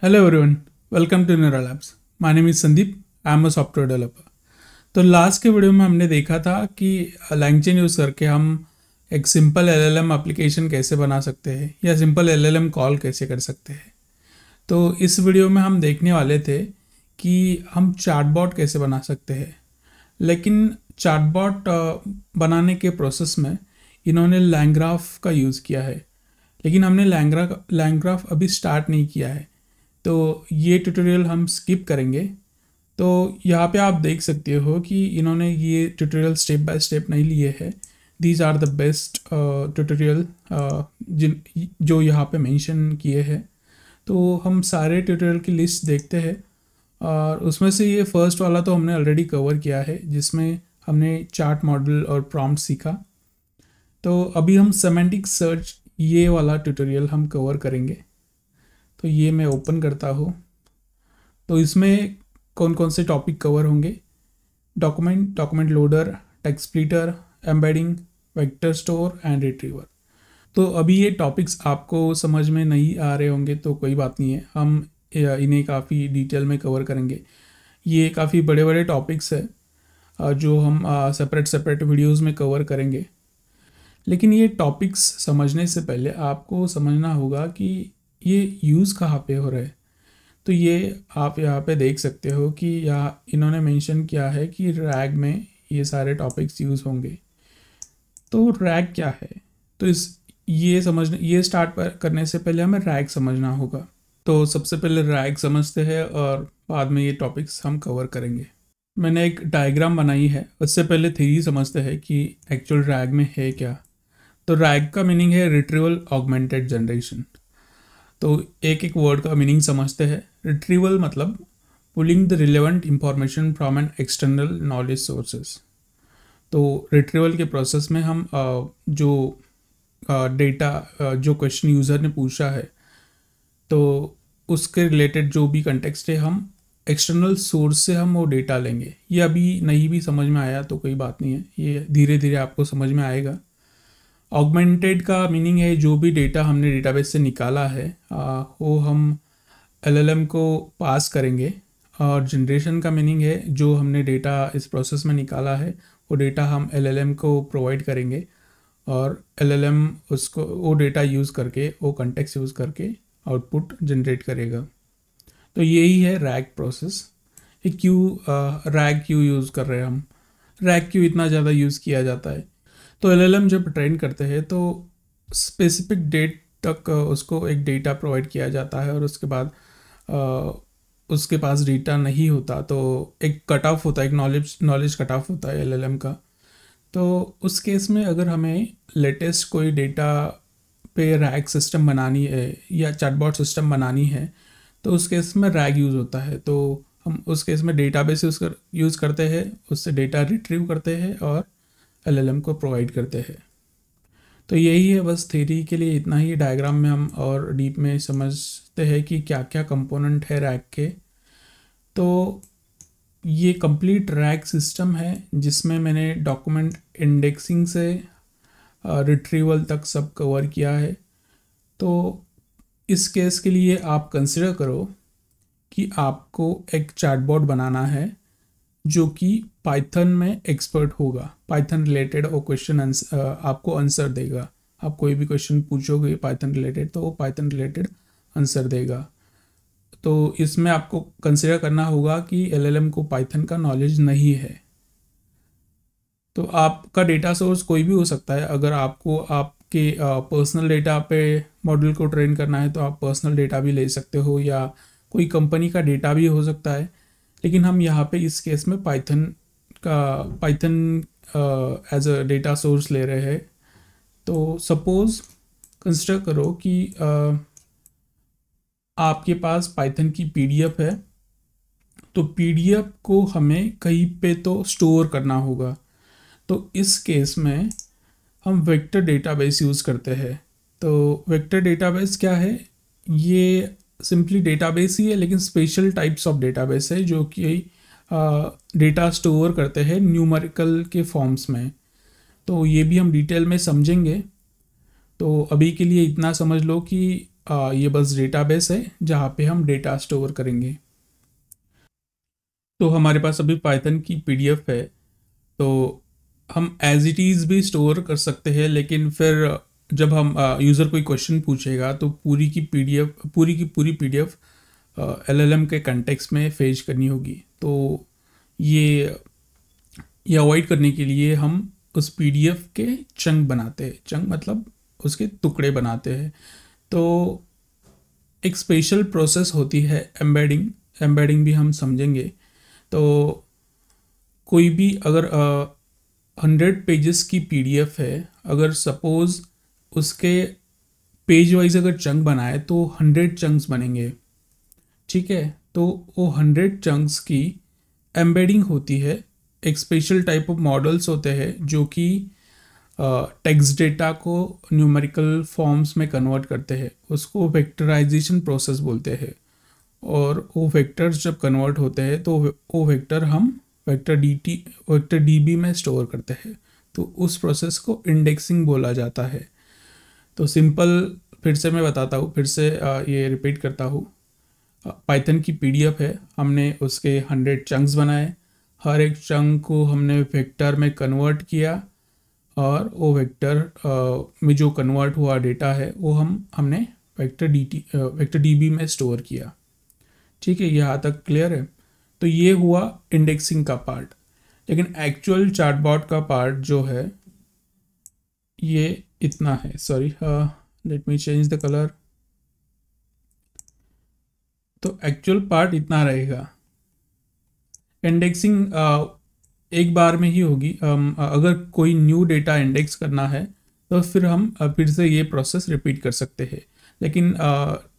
Hello everyone, welcome to Neural Labs. My name is Sandeep. I am a software developer. तो last के video में हमने देखा था कि LangChain यूज़ करके हम एक सिंपल LLM एप्लीकेशन कैसे बना सकते हैं या सिंपल LLM कॉल कैसे कर सकते हैं। तो इस वीडियो में हम देखने वाले थे कि हम चैटबॉट कैसे बना सकते हैं, लेकिन चैटबॉट बनाने के प्रोसेस में इन्होंने LangGraph का यूज़ किया है, लेकिन हमने LangGraph अभी स्टार्ट नहीं किया है, तो ये ट्यूटोरियल हम स्किप करेंगे। तो यहाँ पे आप देख सकते हो कि इन्होंने ये ट्यूटोरियल स्टेप बाय स्टेप नहीं लिए हैं। These are the best tutorial जो यहाँ पे मेंशन किए हैं। तो हम सारे ट्यूटोरियल की लिस्ट देखते हैं और उसमें से ये फर्स्ट वाला तो हमने ऑलरेडी कवर किया है, जिसमें हमने चार्ट मॉडल और प्रॉम्प्ट सीखा। तो अभी हम सेमेंटिक सर्च ये वाला ट्यूटोरियल हम कवर करेंगे। तो ये मैं ओपन करता हूँ। तो इसमें कौन कौन से टॉपिक कवर होंगे? Document loader, text splitter, embedding, vector store and retriever. तो अभी ये टॉपिक्स आपको समझ में नहीं आ रहे होंगे तो कोई बात नहीं है, हम इन्हें काफ़ी डिटेल में कवर करेंगे। ये काफ़ी बड़े बड़े टॉपिक्स है जो हम सेपरेट वीडियोस में कवर करेंगे। लेकिन ये टॉपिक्स समझने से पहले आपको समझना होगा कि ये यूज़ कहाँ पे हो रहा है। तो ये आप यहाँ पे देख सकते हो कि यहाँ इन्होंने मेंशन किया है कि रैग में ये सारे टॉपिक्स यूज़ होंगे। तो रैग क्या है? तो ये स्टार्ट करने से पहले हमें रैग समझना होगा। तो सबसे पहले रैग समझते हैं और बाद में ये टॉपिक्स हम कवर करेंगे। मैंने एक डायग्राम बनाई है, उससे पहले थ्योरी समझते हैं कि एक्चुअल रैग में है क्या। तो रैग का मीनिंग है रिट्रीवल ऑगमेंटेड जनरेशन। तो एक एक वर्ड का मीनिंग समझते हैं। रिट्रीवल मतलब pulling the relevant information from an external knowledge sources. तो रिट्रीवल के प्रोसेस में हम जो डेटा जो क्वेश्चन यूज़र ने पूछा है तो उसके रिलेटेड जो भी कंटेक्स्ट है हम एक्सटर्नल सोर्स से हम वो डेटा लेंगे। ये अभी नहीं भी समझ में आया तो कोई बात नहीं है, ये धीरे धीरे आपको समझ में आएगा। ऑगमेंटेड का मीनिंग है जो भी डेटा हमने डेटाबेस से निकाला है वो हम LLM को पास करेंगे। और जनरेशन का मीनिंग है जो हमने डेटा इस प्रोसेस में निकाला है वो डेटा हम LLM को प्रोवाइड करेंगे और LLM उसको वो डेटा यूज़ करके वो कंटेक्स्ट यूज़ करके आउटपुट जनरेट करेगा। तो यही है रैग प्रोसेस। रैग क्यों यूज़ कर रहे हैं हम? रैग क्यों इतना ज़्यादा यूज़ किया जाता है? तो LLM जब ट्रेन करते हैं तो स्पेसिफिक डेट तक उसको एक डेटा प्रोवाइड किया जाता है और उसके बाद उसके पास डेटा नहीं होता तो एक कट ऑफ होता है, एक नॉलेज कट ऑफ होता है LLM का। तो उस केस में अगर हमें लेटेस्ट कोई डेटा पे रैग सिस्टम बनानी है या चैटबॉट सिस्टम बनानी है तो उस केस में रैग यूज़ होता है। तो हम उस केस में डेटाबेस यूज़ करते हैं, उससे डेटा रिट्रीव करते हैं और LLM को प्रोवाइड करते हैं। तो यही है, बस थ्योरी के लिए इतना ही। डायग्राम में हम और डीप में समझते हैं कि क्या क्या कंपोनेंट है रैग के। तो ये कंप्लीट रैग सिस्टम है जिसमें मैंने डॉक्यूमेंट इंडेक्सिंग से रिट्रीवल तक सब कवर किया है। तो इस केस के लिए आप कंसिडर करो कि आपको एक चैटबॉट बनाना है जो कि पाइथन में एक्सपर्ट होगा, पाइथन रिलेटेड वो क्वेश्चन आपको आंसर देगा। आप कोई भी क्वेश्चन पूछोगे पाइथन रिलेटेड तो वो पाइथन रिलेटेड आंसर देगा। तो इसमें आपको कंसिडर करना होगा कि LLM को पाइथन का नॉलेज नहीं है। तो आपका डेटा सोर्स कोई भी हो सकता है। अगर आपको आपके पर्सनल डेटा पे मॉडल को ट्रेन करना है तो आप पर्सनल डेटा भी ले सकते हो या कोई कंपनी का डेटा भी हो सकता है। लेकिन हम यहाँ पे इस केस में Python as a data source ले रहे हैं। तो सपोज़ कंसिडर करो कि आपके पास पाइथन की PDF है। तो PDF को हमें कहीं पे तो स्टोर करना होगा। तो इस केस में हम वेक्टर डेटाबेस यूज़ करते हैं। तो वेक्टर डेटाबेस क्या है? ये सिंपली डेटाबेस ही है, लेकिन स्पेशल टाइप्स ऑफ डेटाबेस है जो कि डेटा स्टोर करते हैं न्यूमेरिकल के फॉर्म्स में। तो ये भी हम डिटेल में समझेंगे। तो अभी के लिए इतना समझ लो कि ये बस डेटाबेस है जहाँ पे हम डेटा स्टोर करेंगे। तो हमारे पास अभी पाइथन की पीडीएफ है, तो हम एज इट इज़ भी स्टोर कर सकते हैं, लेकिन फिर जब हम यूज़र कोई क्वेश्चन पूछेगा तो पूरी की पूरी पीडीएफ एलएलएम के कंटेक्स्ट में फेच करनी होगी। तो ये अवॉइड करने के लिए हम उस पीडीएफ के चंक बनाते हैं। चंक मतलब उसके टुकड़े बनाते हैं। तो एक स्पेशल प्रोसेस होती है एम्बेडिंग भी हम समझेंगे। तो कोई भी अगर 100 पेजेस की पीडीएफ है, अगर सपोज उसके पेज वाइज अगर चंक बनाए तो 100 चंक्स बनेंगे, ठीक है। तो वो 100 चंक्स की एम्बेडिंग होती है। एक स्पेशल टाइप ऑफ मॉडल्स होते हैं जो कि टेक्स्ट डेटा को न्यूमेरिकल फॉर्म्स में कन्वर्ट करते हैं, उसको वेक्टराइजेशन प्रोसेस बोलते हैं। और वो वेक्टर्स जब कन्वर्ट होते हैं तो वो वेक्टर हम वेक्टर डीबी में स्टोर करते हैं। तो उस प्रोसेस को इंडेक्सिंग बोला जाता है। तो सिंपल फिर से मैं बताता हूँ, फिर से ये रिपीट करता हूँ। पाइथन की पीडीएफ है, हमने उसके 100 चंक्स बनाए, हर एक चंक को हमने वेक्टर में कन्वर्ट किया, और वो वेक्टर में जो कन्वर्ट हुआ डेटा है वो हमने वेक्टर डीबी में स्टोर किया, ठीक है। यहाँ तक क्लियर है। तो ये हुआ इंडेक्सिंग का पार्ट। लेकिन एक्चुअल चार्टबॉट का पार्ट जो है ये इतना है। Sorry, let me change the colour. तो एक्चुअल पार्ट इतना रहेगा। इंडेक्सिंग एक बार में ही होगी। अगर कोई न्यू डेटा इंडेक्स करना है तो फिर हम फिर से ये प्रोसेस रिपीट कर सकते हैं, लेकिन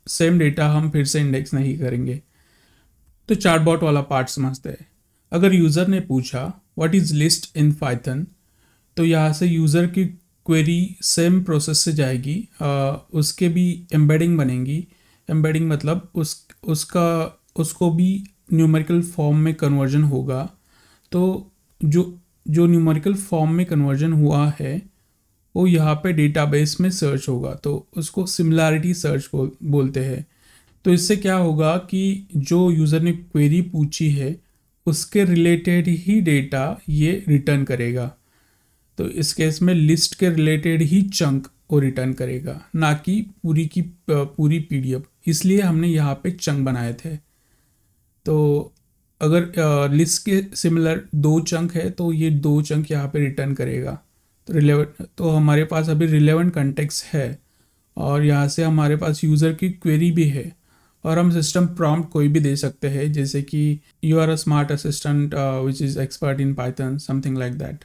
सेम डेटा हम फिर से इंडेक्स नहीं करेंगे। तो चार्टबॉट वाला पार्ट समझते हैं। अगर यूज़र ने पूछा what is list in Python, तो यहाँ से यूज़र की क्वेरी सेम प्रोसेस से जाएगी। उसके भी एम्बेडिंग बनेंगी। एम्बेडिंग मतलब उसको भी न्यूमेरिकल फॉर्म में कन्वर्जन होगा। तो जो न्यूमेरिकल फॉर्म में कन्वर्जन हुआ है वो यहाँ पे डेटाबेस में सर्च होगा। तो उसको सिमिलैरिटी सर्च बोलते हैं। तो इससे क्या होगा कि जो यूज़र ने क्वेरी पूछी है उसके रिलेटेड ही डेटा ये रिटर्न करेगा। तो इस केस में लिस्ट के रिलेटेड ही चंक वो रिटर्न करेगा, ना कि पूरी पीडीएफ। इसलिए हमने यहाँ पे चंक बनाए थे। तो अगर लिस्ट के सिमिलर 2 चंक है तो ये 2 चंक यहाँ पे रिटर्न करेगा। तो हमारे पास अभी रिलेवेंट कंटेक्स्ट है, और यहाँ से हमारे पास यूज़र की क्वेरी भी है, और हम सिस्टम प्रॉम्प्ट कोई भी दे सकते हैं, जैसे कि you are a smart assistant which is expert in Python, something like that.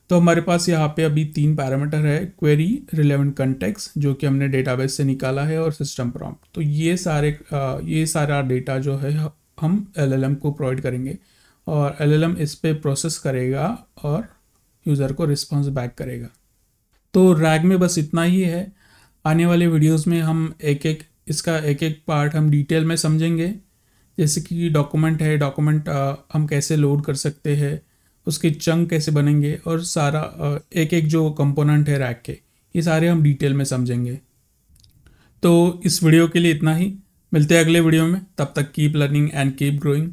तो हमारे पास यहाँ पे अभी 3 पैरामीटर है, क्वेरी, रिलेवेंट कंटेक्स्ट जो कि हमने डेटाबेस से निकाला है, और सिस्टम प्रॉम्प्ट। तो ये सारा डेटा जो है हम एलएलएम को प्रोवाइड करेंगे, और एलएलएम इस पे प्रोसेस करेगा और यूज़र को रिस्पॉन्स बैक करेगा। तो रैग में बस इतना ही है। आने वाले वीडियोस में हम इसका एक एक पार्ट हम डिटेल में समझेंगे। जैसे कि डॉक्यूमेंट है, डॉक्यूमेंट हम कैसे लोड कर सकते हैं, उसके चंक कैसे बनेंगे, और सारा एक जो कंपोनेंट है रैग के, ये सारे हम डिटेल में समझेंगे। तो इस वीडियो के लिए इतना ही। मिलते हैं अगले वीडियो में। तब तक keep learning and keep growing.